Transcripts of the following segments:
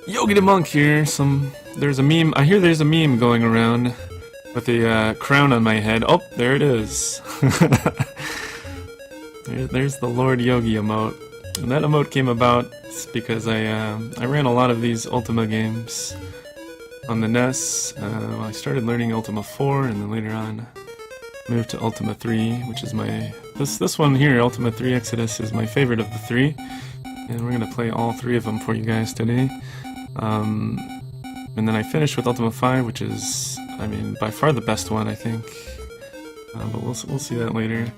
Yogidamonk here. There's a meme. I hear there's a meme going around with a crown on my head. Oh, there it is. There's the Lord Yogi emote. And that emote came about because I ran a lot of these Ultima games on the NES. I started learning Ultima 4, and then later on moved to Ultima 3, which is this one here, Ultima 3 Exodus, is my favorite of the three. And we're gonna play all three of them for you guys today. And then I finished with Ultima 5, which is, I mean, by far the best one, I think. But we'll see that later.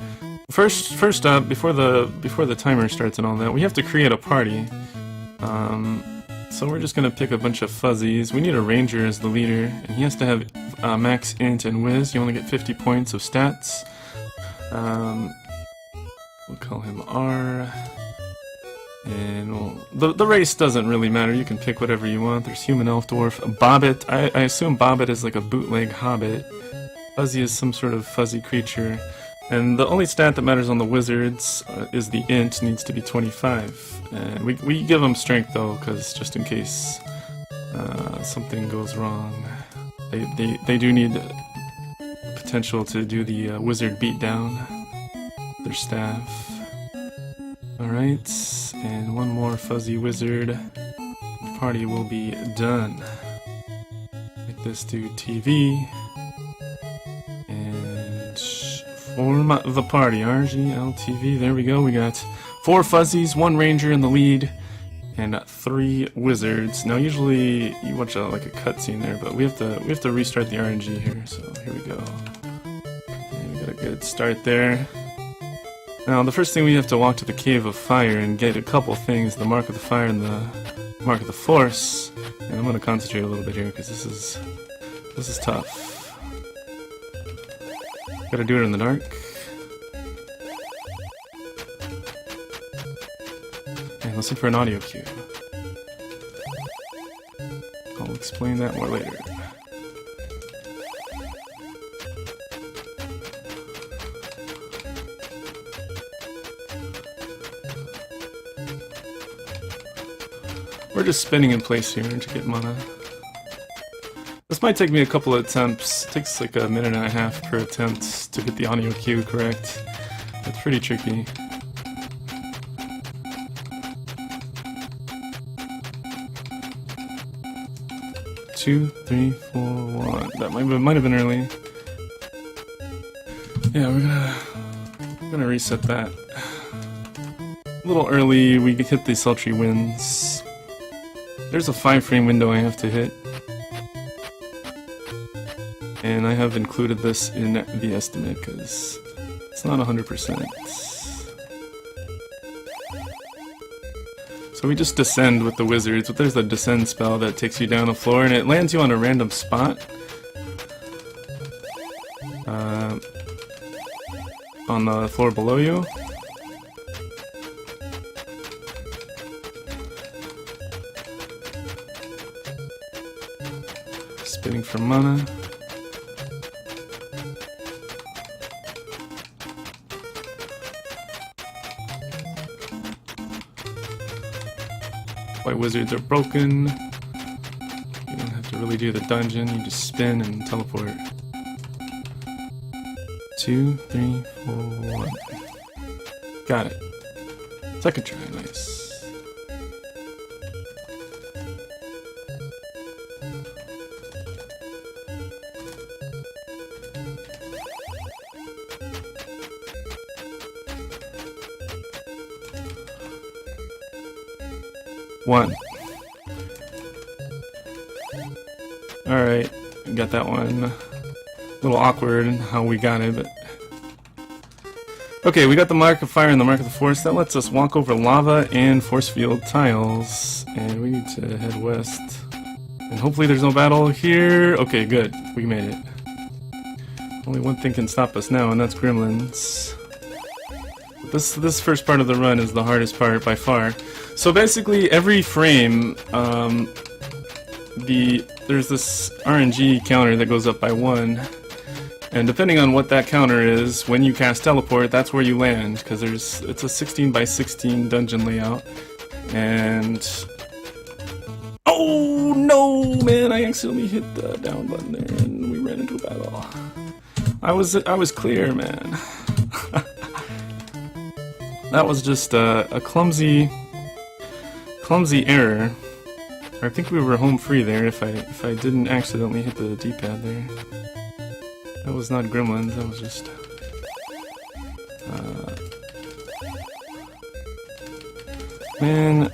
First up, before the timer starts and all that, we have to create a party. So we're just gonna pick a bunch of fuzzies. We need a ranger as the leader, and he has to have max int and whiz. You only get 50 points of stats. We'll call him R. And the race doesn't really matter. You can pick whatever you want. There's human, elf, dwarf, bobbit. I assume bobbit is like a bootleg hobbit. Fuzzy is some sort of fuzzy creature. And the only stat that matters on the wizards is the int needs to be 25. And we give them strength though, because just in case something goes wrong, they do need potential to do the wizard beatdown. Their staff. Alright, and one more fuzzy wizard. The party will be done. Make this to TV. And form the party. RGLtv. There we go. We got 4 fuzzies, 1 ranger in the lead, and 3 wizards. Now usually you watch like a cutscene there, but we have to restart the RNG here, so here we go. And we got a good start there. Now, the first thing we have to walk to the Cave of Fire and get a couple things, the Mark of the Fire and the Mark of the Force. And I'm going to concentrate a little bit here, because this is tough. Gotta do it in the dark. And listen for an audio cue. I'll explain that more later. We're just spinning in place here to get mana. This might take me a couple of attempts. It takes like a minute and a half per attempt to get the audio cue correct. It's pretty tricky. Two, three, 4, 1. That might have been early. Yeah, we're gonna reset that. A little early, we hit the sultry winds. There's a 5-frame window I have to hit. And I have included this in the estimate because it's not 100%. So we just descend with the wizards. But there's a descend spell that takes you down a floor and it lands you on a random spot. On the floor below you. Spinning for mana. White wizards are broken. You don't have to really do the dungeon, you just spin and teleport. 2, 3, 4, 1. Got it. Second try, nice. One. Alright, got that one. A little awkward how we got it, but... Okay, we got the Mark of Fire and the Mark of the Force. That lets us walk over lava and force field tiles. And we need to head west. And hopefully there's no battle here. Okay, good. We made it. Only one thing can stop us now, and that's gremlins. This first part of the run is the hardest part by far. So basically, every frame, there's this RNG counter that goes up by 1, and depending on what that counter is, when you cast teleport, that's where you land, because it's a 16 by 16 dungeon layout, and Oh no, man! I accidentally hit the down button there, and we ran into a battle. I was clear, man. That was just a clumsy error. I think we were home free there if I didn't accidentally hit the D-pad there. That was not Gremlins, that was just... Man,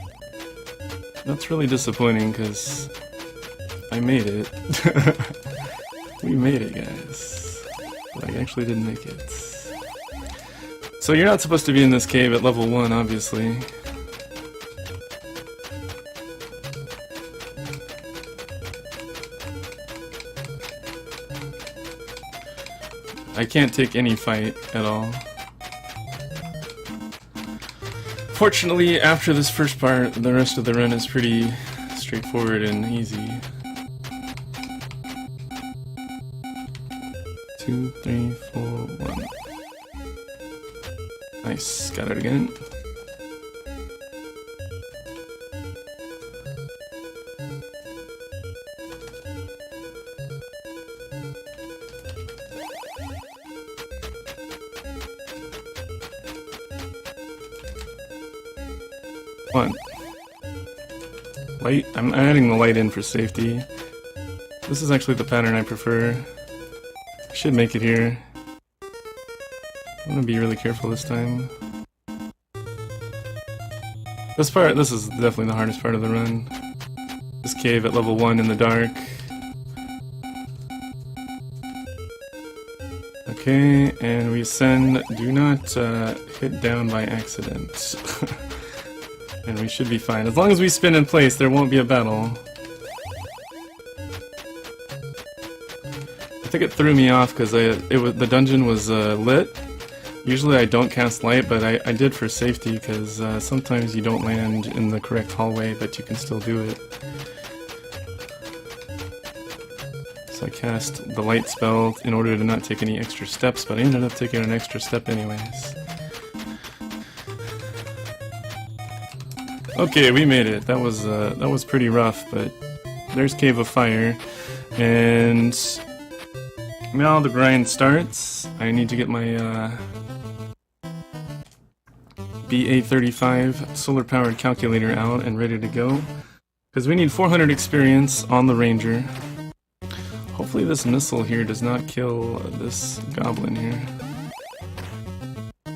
that's really disappointing because I made it. We made it, guys. But I actually didn't make it. So you're not supposed to be in this cave at level 1, obviously. I can't take any fight at all. Fortunately, after this first part, the rest of the run is pretty straightforward and easy. 2, 3, 4, 1. Nice, got it again. One. Light. I'm adding the light in for safety. This is actually the pattern I prefer. I should make it here. I'm gonna be really careful this time. This is definitely the hardest part of the run. This cave at level 1 in the dark. Okay, and we ascend. Do not hit down by accident. And we should be fine. As long as we spin in place, there won't be a battle. I think it threw me off because the dungeon was lit. Usually I don't cast light, but I did for safety because sometimes you don't land in the correct hallway, but you can still do it. So I cast the light spell in order to not take any extra steps, but I ended up taking an extra step anyways. Okay, we made it. That was pretty rough, but there's Cave of Fire, and now the grind starts. I need to get my BA35 solar-powered calculator out and ready to go, because we need 400 experience on the Ranger. Hopefully this missile here does not kill this goblin here.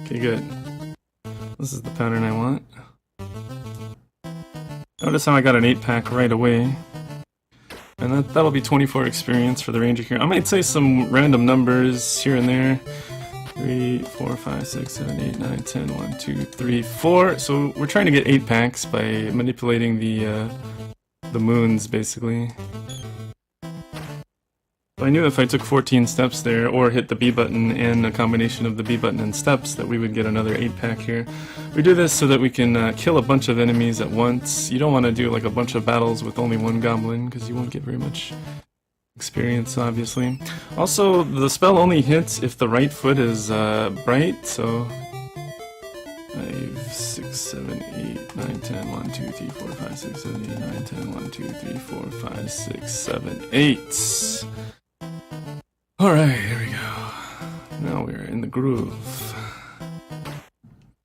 Okay, good. This is the pattern I want. Notice how I got an 8-pack right away. And that'll be 24 experience for the Ranger here. I might say some random numbers here and there. 3, 4, 5, 6, 7, 8, 9, 10, 1, 2, 3, 4. So we're trying to get 8 packs by manipulating the moons, basically. I knew if I took 14 steps there, or hit the B button and a combination of the B button and steps, that we would get another 8-pack here. We do this so that we can kill a bunch of enemies at once. You don't want to do like a bunch of battles with only one goblin, because you won't get very much experience, obviously. Also, the spell only hits if the right foot is bright, so... 5, 6, 7, 8, 9, 10, 1, 2, 3, 4, 5, 6, 7, 8, 9, 10, 1, 2, 3, 4, 5, 6, 7, 8. Alright, here we go. Now we're in the groove.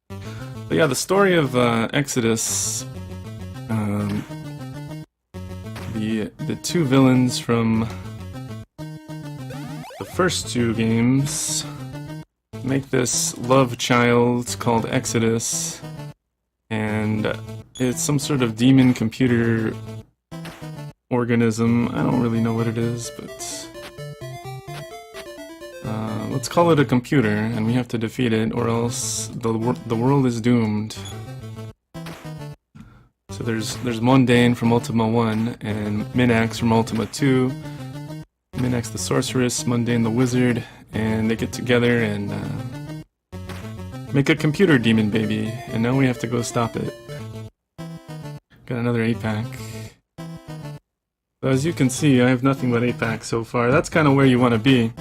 But yeah, the story of Exodus, the two villains from the first two games make this love child called Exodus, and it's some sort of demon computer organism. I don't really know what it is, but let's call it a computer, and we have to defeat it, or else the world is doomed. So there's Mundane from Ultima 1, and Minax from Ultima 2. Minax the sorceress, Mundane the wizard, and they get together and make a computer demon baby, and now we have to go stop it. Got another 8-pack. So as you can see, I have nothing but 8-packs so far. That's kind of where you want to be.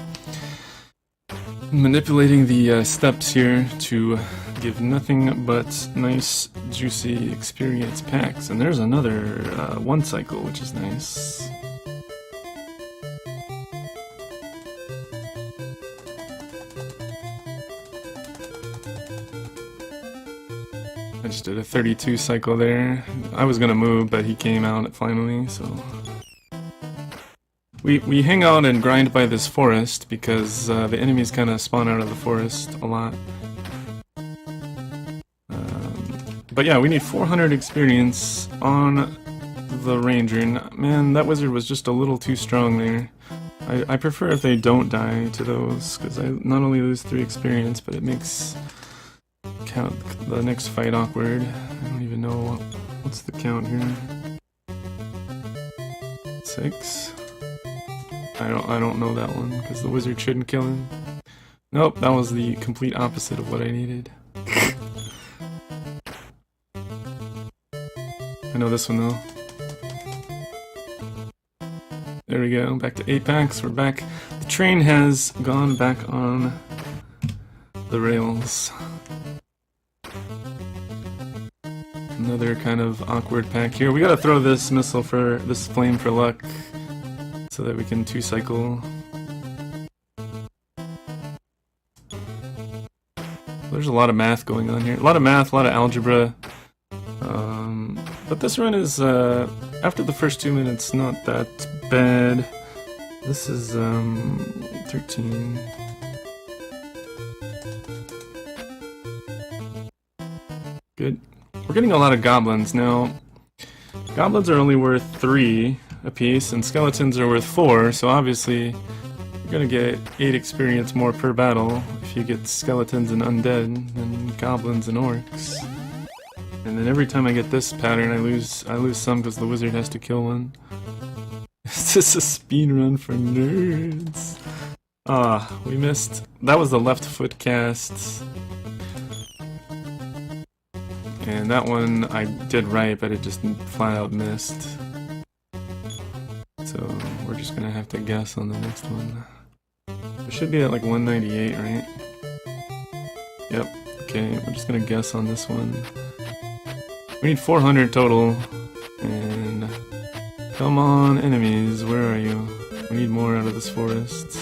Manipulating the steps here to give nothing but nice, juicy experience packs. And there's another 1 cycle, which is nice. I just did a 32 cycle there. I was gonna move, but he came out finally, so... We hang out and grind by this forest because the enemies kind of spawn out of the forest a lot. But yeah, we need 400 experience on the ranger. Man, that wizard was just a little too strong there. I prefer if they don't die to those, because I not only lose 3 experience, but it makes count the next fight awkward. I don't even know what's the count here. 6. I don't know that one because the wizard shouldn't kill him. Nope, that was the complete opposite of what I needed. I know this one though. There we go, back to 8 packs, we're back. The train has gone back on the rails. Another kind of awkward pack here. We gotta throw this missile for this flame for luck so that we can 2 cycle. There's a lot of math going on here. A lot of math, a lot of algebra. But this run is, after the first 2 minutes, not that bad. This is, 13. Good. We're getting a lot of goblins now. Goblins are only worth 3 a piece, and skeletons are worth 4, so obviously you're gonna get 8 experience more per battle if you get skeletons and undead than goblins and orcs. And then every time I get this pattern, I lose some because the wizard has to kill one. Is this a speedrun for nerds? Ah, we missed. That was the left foot cast. And that one I did right, but it just flat out missed. So we're just gonna have to guess on the next one. It should be at like 198, right? Yep, okay, we're just gonna guess on this one. We need 400 total, and come on enemies, where are you? We need more out of this forest.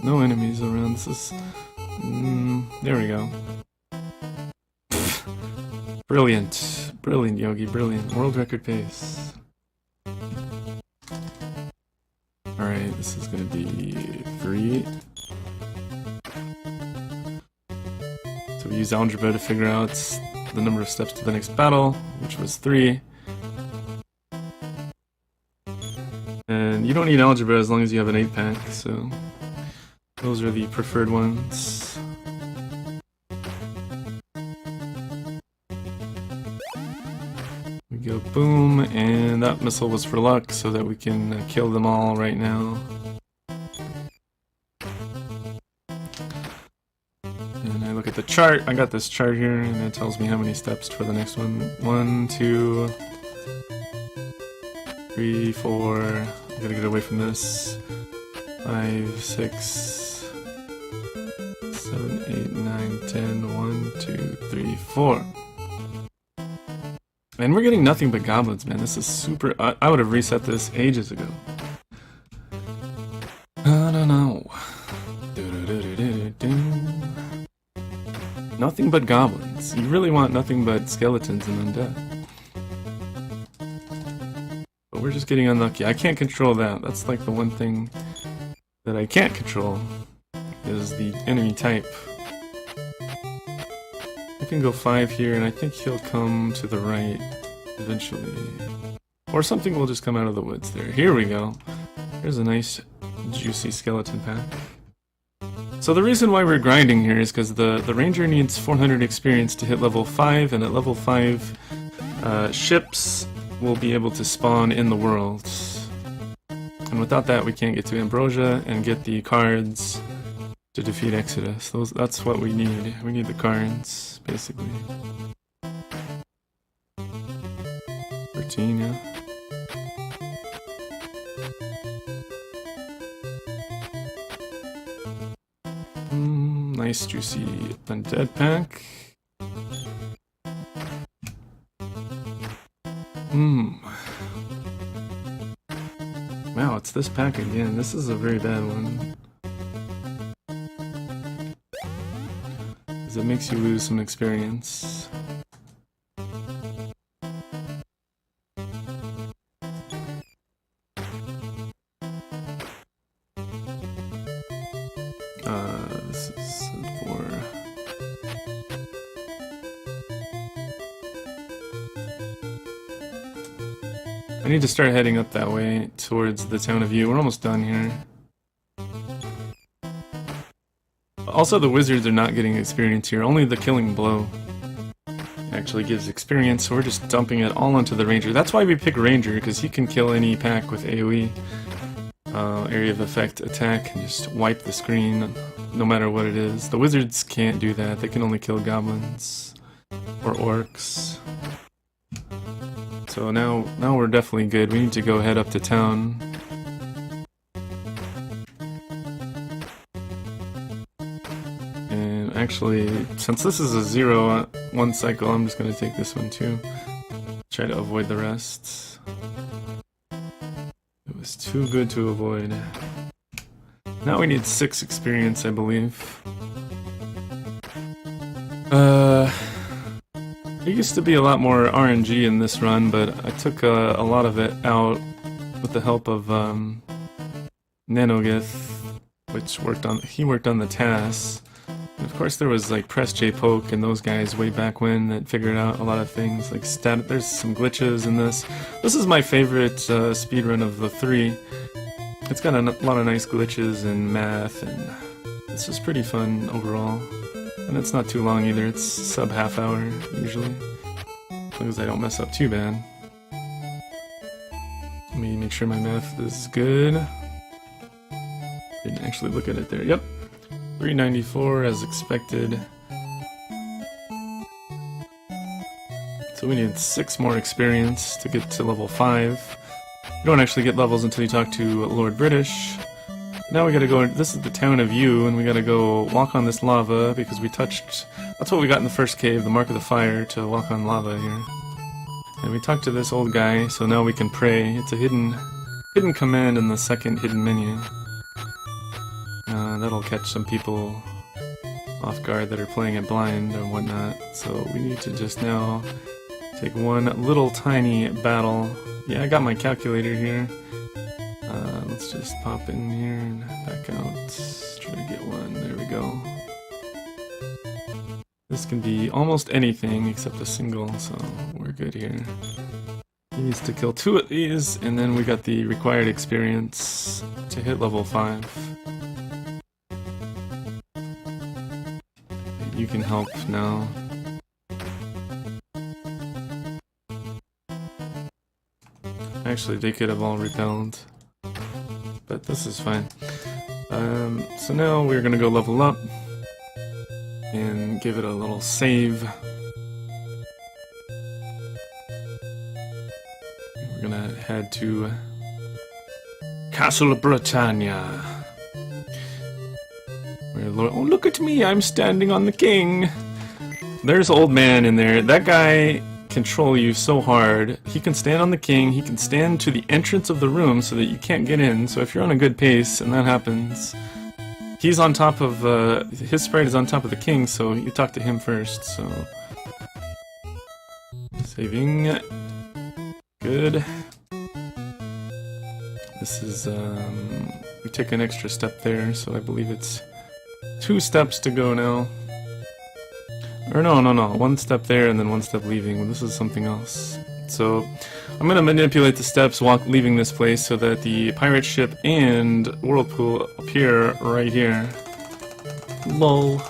No enemies around, this is... there we go. Brilliant. Brilliant, Yogi, brilliant. World record pace. Alright, this is gonna be 3. So we use algebra to figure out the number of steps to the next battle, which was 3. And you don't need algebra as long as you have an 8-pack, so those are the preferred ones. We go boom, and that missile was for luck so that we can kill them all right now. And I look at the chart, I got this chart here, and it tells me how many steps for the next one. 1, 2, 3, 4, I gotta get away from this. 5, 6, 7, 8, 9, 10, 1, 2, 3, 4. And we're getting nothing but goblins, man. This is super... I would have reset this ages ago. I don't know. Nothing but goblins. You really want nothing but skeletons and undead. But we're just getting unlucky. I can't control that. That's like the one thing that I can't control, is the enemy type. I can go 5 here, and I think he'll come to the right eventually. Or something will just come out of the woods there. Here we go. There's a nice, juicy skeleton pack. So the reason why we're grinding here is because the ranger needs 400 experience to hit level 5, and at level 5, ships will be able to spawn in the world. And without that, we can't get to Ambrosia and get the cards to defeat Exodus. That's what we need. We need the cards, basically. 13, yeah. nice juicy undead pack. Wow, it's this pack again. This is a very bad one. Because it makes you lose some experience. This is for... I need to start heading up that way towards the town of Yu. We're almost done here. Also, the wizards are not getting experience here. Only the killing blow actually gives experience, so we're just dumping it all onto the ranger. That's why we pick ranger, because he can kill any pack with AoE. Area of effect attack and just wipe the screen no matter what it is. The wizards can't do that. They can only kill goblins or orcs. So now we're definitely good. We need to go head up to town. And actually, since this is a 0-1 cycle, I'm just going to take this one too. Try to avoid the rest. It was too good to avoid. Now we need 6 experience, I believe. There used to be a lot more RNG in this run, but I took a lot of it out with the help of Nanogith, which worked on the TAS. And of course there was like Press J Poke and those guys way back when that figured out a lot of things, like there's some glitches in this. This is my favorite speedrun of the 3. It's got a lot of nice glitches and math, and this is pretty fun overall. And it's not too long either, it's sub half hour usually. As long as I don't mess up too bad. Let me make sure my math is good. Didn't actually look at it there. Yep. 394 as expected. So we need 6 more experience to get to level 5. You don't actually get levels until you talk to Lord British. Now we gotta go, this is the town of Yu, and we gotta go walk on this lava because we touched, that's what we got in the first cave, the Mark of the Fire, to walk on lava here. And we talked to this old guy, so now we can pray. It's a hidden command in the second hidden menu. That'll catch some people off guard that are playing it blind or whatnot. So we need to just now take one little tiny battle. Yeah, I got my calculator here. Let's just pop in here and back out. Try to get one. There we go. This can be almost anything except a single, so we're good here. He needs to kill 2 of these, and then we got the required experience to hit level 5. You can help now. Actually, they could have all repelled, but this is fine. So now we're gonna go level up and give it a little save. We're gonna head to Castle Britannia. Oh, look at me, I'm standing on the king. There's old man in there. That guy control you so hard. He can stand on the king, he can stand to the entrance of the room so that you can't get in. So if you're on a good pace and that happens, he's on top of, his sprite is on top of the king, so you talk to him first, so. Saving. Good. This is, we take an extra step there, so I believe it's 2 steps to go now. Or no, 1 step there and then 1 step leaving. Well, this is something else. So I'm gonna manipulate the steps while leaving this place so that the pirate ship and whirlpool appear right here. Lol.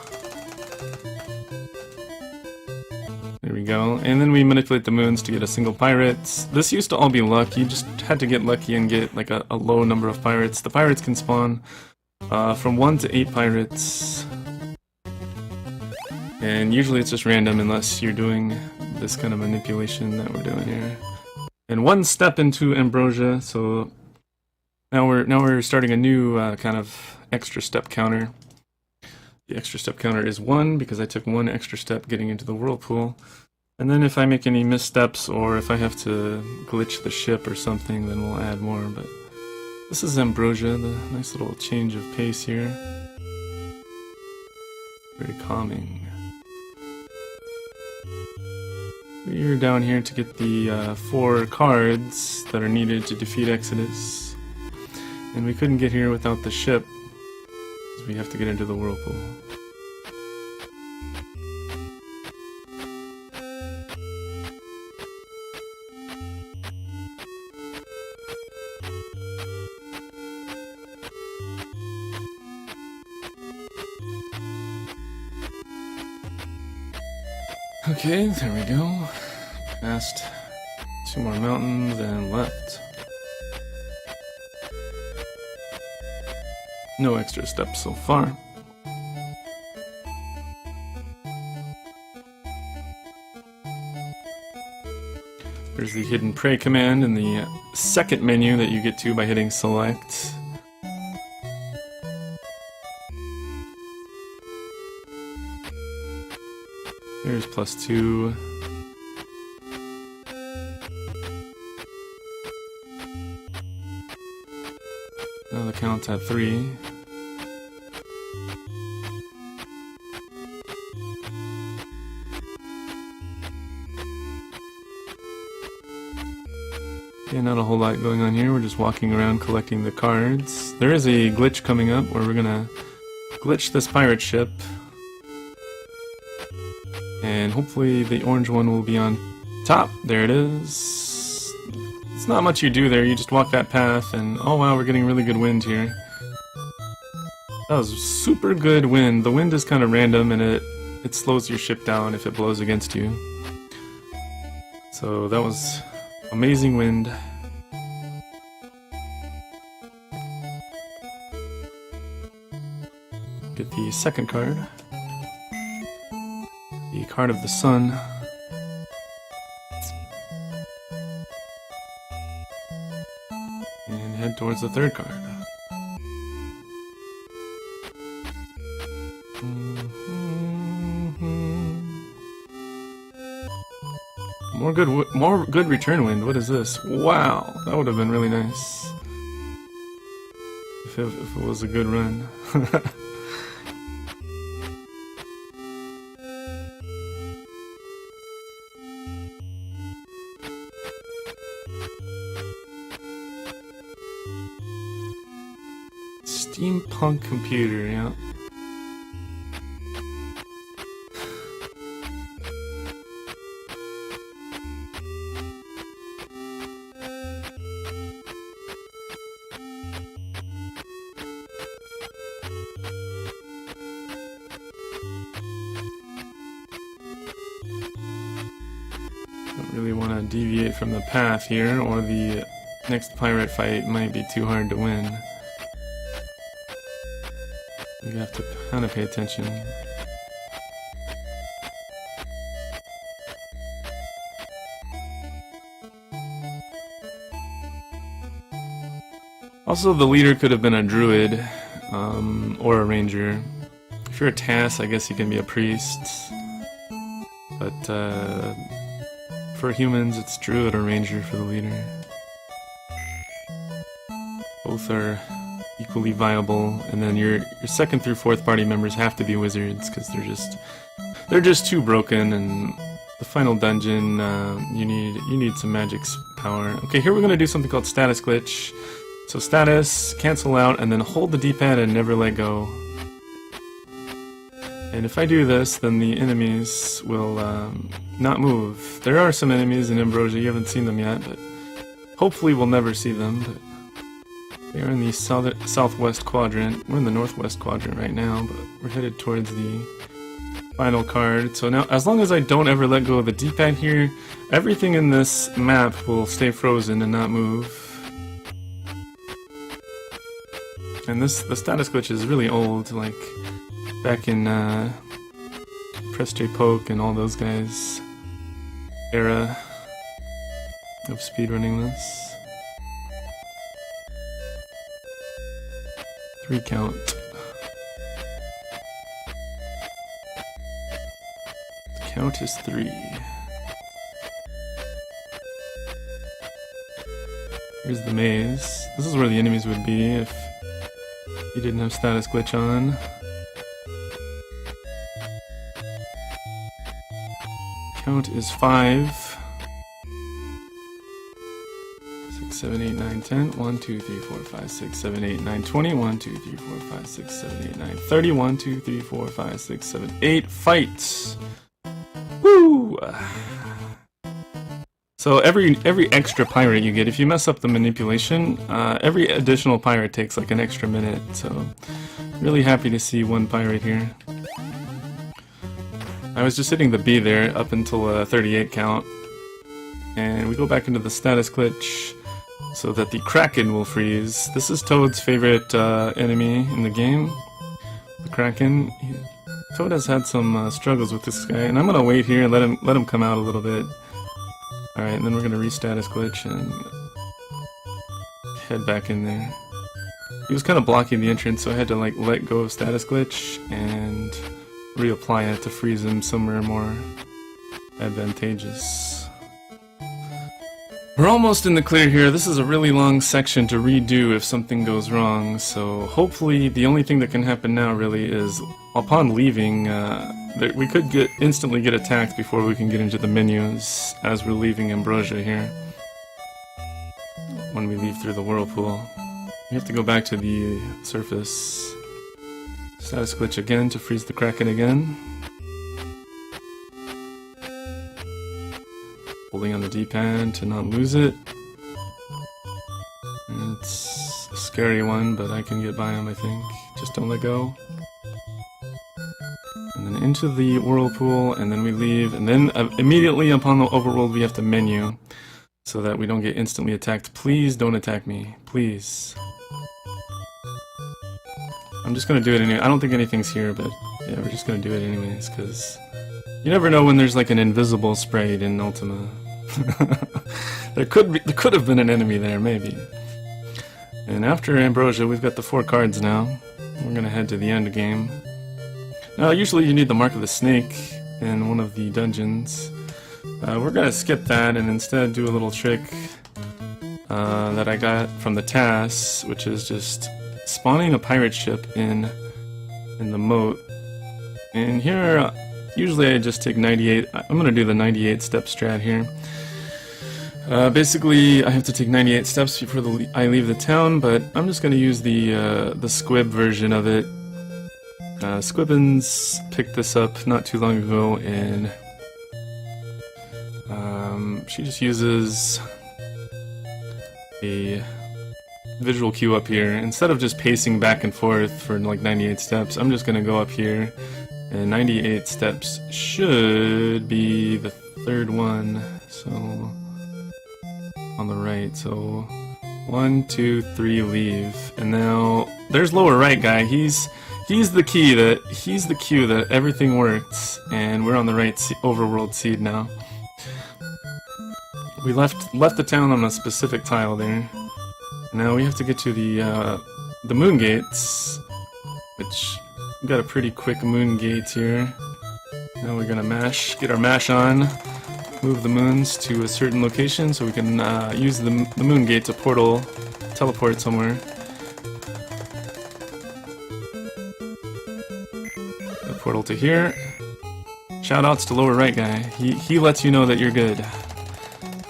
There we go. And then we manipulate the moons to get a single pirate. This used to all be luck. You just had to get lucky and get like a low number of pirates. The pirates can spawn from 1 to 8 pirates. And usually it's just random unless you're doing this kind of manipulation that we're doing here. And 1 step into Ambrosia, so now we're starting a new kind of extra step counter. The extra step counter is 1 because I took 1 extra step getting into the whirlpool. And then if I make any missteps or if I have to glitch the ship or something, then we'll add more. But this is Ambrosia, the nice little change of pace here. Very calming. We're down here to get the 4 cards that are needed to defeat Exodus. And we couldn't get here without the ship, because we have to get into the whirlpool. Okay, there we go. Past 2 more mountains and left. No extra steps so far. There's the hidden prey command in the second menu that you get to by hitting select. Here's +2. Now the count's at 3. Yeah, not a whole lot going on here. We're just walking around collecting the cards. There is a glitch coming up where we're gonna glitch this pirate ship. And hopefully the orange one will be on top. There it is. It's not much you do there, you just walk that path and oh wow, we're getting really good wind here. That was super good wind. The wind is kind of random and it slows your ship down if it blows against you. So that was amazing wind. Get the second card. The card of the sun. And head towards the third card. More good return wind. What is this? Wow, that would have been really nice if it was a good run. Steampunk computer, yeah. Don't really want to deviate from the path here, or the next pirate fight might be too hard to win. You have to kind of pay attention. Also, the leader could have been a druid, or a ranger. If you're a TAS, I guess you can be a priest. But, for humans, it's druid or ranger for the leader. Both are equally viable, and then your second through fourth party members have to be wizards because they're just too broken. And the final dungeon, you need some magic power. Okay, here we're gonna do something called status glitch. So status, cancel out, and then hold the D-pad and never let go. And if I do this, then the enemies will not move. There are some enemies in Ambrosia, you haven't seen them yet, but hopefully we'll never see them. But they are in the southwest quadrant. We're in the northwest quadrant right now, but we're headed towards the final card. So now, as long as I don't ever let go of the D-pad here, everything in this map will stay frozen and not move. And the status glitch is really old, like back in Press J Poke and all those guys' era of speedrunning this. 3 count. Count is 3. Here's the maze. This is where the enemies would be if you didn't have status glitch on. Count is 5. 6, 7, 8, 9, 10. 1, 2, 3, 4, 5, 6, 7, 8, 9, 20. 1, 2, 3, 4, 5, 6, 7, 8, 9, 30. 1, 2, 3, 4, 5, 6, 7, 8. Fights! Woo! So every extra pirate you get, if you mess up the manipulation, every additional pirate takes like an extra minute. So really happy to see one pirate here. I was just hitting the B there up until a 38 count. And we go back into the status glitch so that the Kraken will freeze. This is Toad's favorite enemy in the game, the Kraken. Toad has had some struggles with this guy, and I'm gonna wait here and let him come out a little bit. Alright, and then we're gonna re-status glitch and head back in there. He was kind of blocking the entrance, so I had to like let go of status glitch and reapply it to freeze him somewhere more advantageous. We're almost in the clear here. This is a really long section to redo if something goes wrong, so hopefully the only thing that can happen now really is upon leaving, we could instantly get attacked before we can get into the menus as we're leaving Ambrosia here. When we leave through the whirlpool. We have to go back to the surface. Status glitch again to freeze the Kraken again. Holding on the D-pad to not lose it. It's a scary one, but I can get by him, I think. Just don't let go. And then into the whirlpool, and then we leave, and then immediately upon the overworld we have to menu, so that we don't get instantly attacked. Please don't attack me. Please. I'm just gonna do it anyway. I don't think anything's here, but yeah, we're just gonna do it anyways, because you never know when there's like an invisible sprite in Ultima. there could have been an enemy there, maybe. And after Ambrosia, we've got the 4 cards now. We're gonna head to the end game. Now, usually you need the Mark of the Snake in one of the dungeons. We're gonna skip that and instead do a little trick that I got from the TAS, which is just spawning a pirate ship in the moat. And here, usually I just take 98. I'm gonna do the 98 step strat here. Basically, I have to take 98 steps before I leave the town, but I'm just gonna use the Squib version of it. Squibbins picked this up not too long ago, and she just uses a visual cue up here. Instead of just pacing back and forth for like 98 steps, I'm just gonna go up here, and 98 steps should be the 3rd one, so on the right. So 1, 2, 3, leave. And now there's lower right guy. He's the key he's the cue that everything works, and we're on the right overworld seed now. We left the town on a specific tile there. Now we have to get to the moon gates, which we got a pretty quick moon gate here. Now we're gonna get our mash on, move the moons to a certain location so we can use the moon gate to teleport somewhere. A portal to here. Shoutouts to lower right guy. He lets you know that you're good.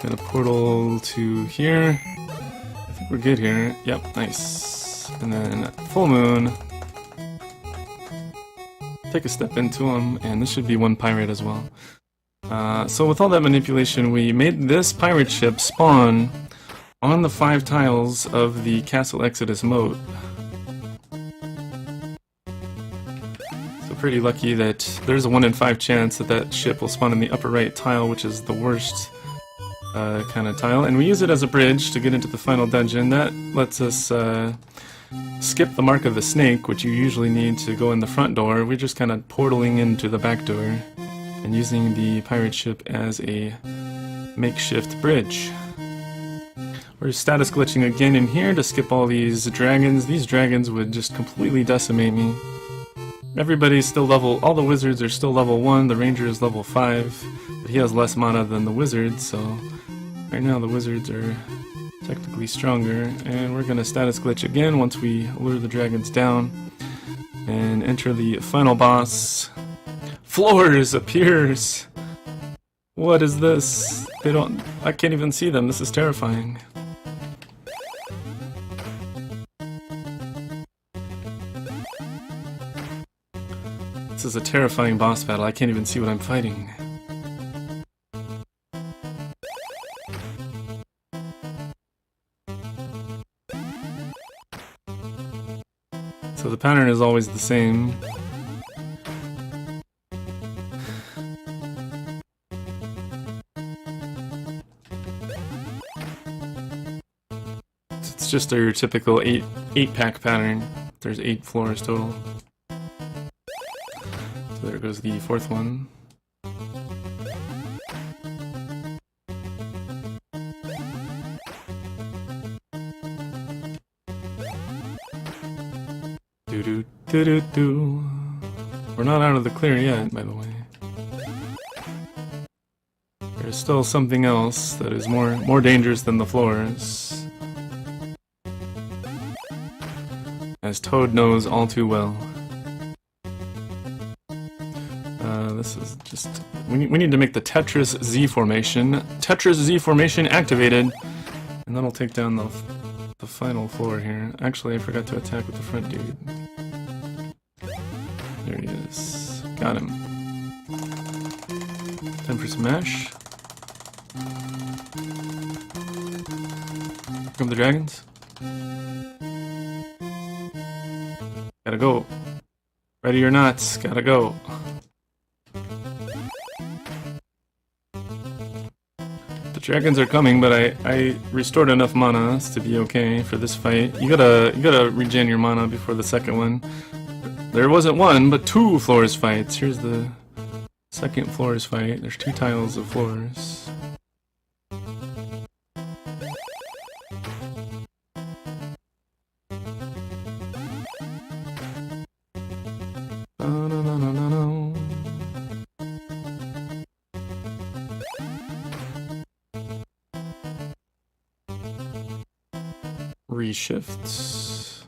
Got a portal to here. I think we're good here. Yep, nice. And then full moon. Take a step into him, and this should be one pirate as well. So with all that manipulation, we made this pirate ship spawn on the 5 tiles of the Castle Exodus moat. So pretty lucky that there's a 1 in 5 chance that ship will spawn in the upper right tile, which is the worst kind of tile, and we use it as a bridge to get into the final dungeon. That lets us skip the Mark of the Snake, which you usually need to go in the front door. We're just kind of portaling into the back door and using the pirate ship as a makeshift bridge. We're status glitching again in here to skip all these dragons. These dragons would just completely decimate me. Everybody's still level, all the wizards are still level 1, the ranger is level 5, but he has less mana than the wizard, so right now the wizards are technically stronger, and we're gonna status glitch again once we lure the dragons down and enter the final boss. Floors appears! What is this? I can't even see them, this is terrifying. This is a terrifying boss battle, I can't even see what I'm fighting. So the pattern is always the same. It's just your typical 8-pack pattern. There's 8 floors total. So there goes the 4th one. Do-do-do-do-do. We're not out of the clear yet, by the way. There's still something else that is more dangerous than the floors. As Toad knows all too well. This is just... We need to make the Tetris Z formation. Tetris Z formation activated! And that'll take down the final floor here. Actually, I forgot to attack with the front dude. There he is. Got him. Time for some mash. Here come the dragons. Gotta go. Ready or not, gotta go. The dragons are coming, but I restored enough mana to be okay for this fight. You gotta regen your mana before the second one. There wasn't one, but 2 floors fights. Here's the second floors fight. There's 2 tiles of floors. Reshifts.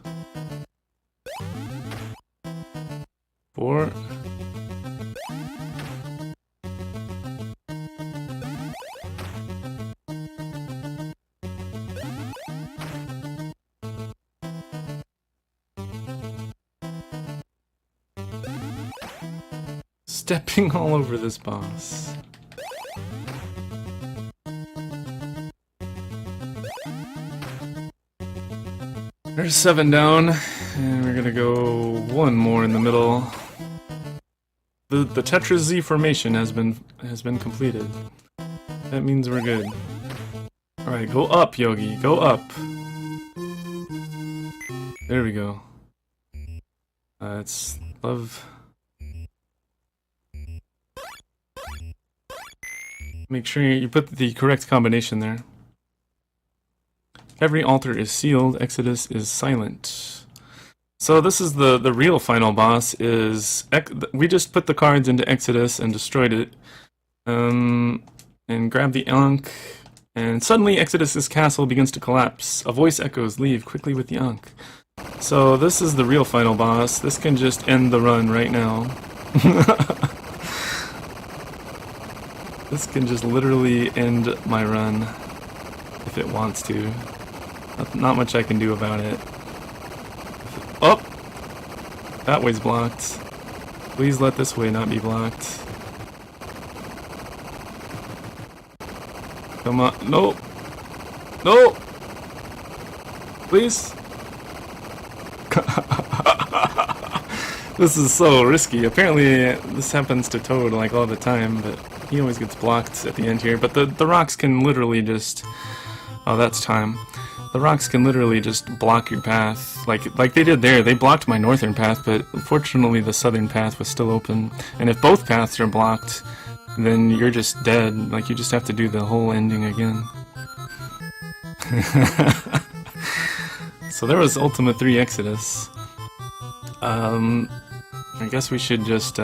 4. Stepping all over this boss. There's 7 down, and we're gonna go 1 more in the middle. The Tetris Z formation has been completed. That means we're good. Alright, go up, Yogi, go up. There we go. It's love. Make sure you put the correct combination there. Every altar is sealed, Exodus is silent. So this is the real final boss, we just put the cards into Exodus and destroyed it. And grabbed the Ankh, and suddenly Exodus's castle begins to collapse. A voice echoes, leave quickly with the Ankh. So this is the real final boss, this can just end the run right now. This can just literally end my run, if it wants to. Not much I can do about it. Oh! That way's blocked. Please let this way not be blocked. Come on. No! No! Please? This is so risky. Apparently this happens to Toad like all the time, but he always gets blocked at the end here. But the rocks can literally just... Oh, that's time. The rocks can literally just block your path, like they did there. They blocked my northern path, but unfortunately the southern path was still open. And if both paths are blocked, then you're just dead. Like, you just have to do the whole ending again. So there was Ultima 3 Exodus. I guess we should just,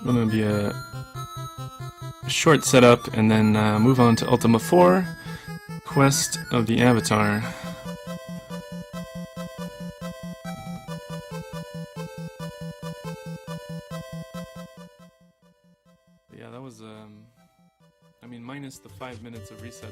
gonna be a short setup and then move on to Ultima 4, Quest of the Avatar. Yeah, that was, I mean, minus the 5 minutes of reset.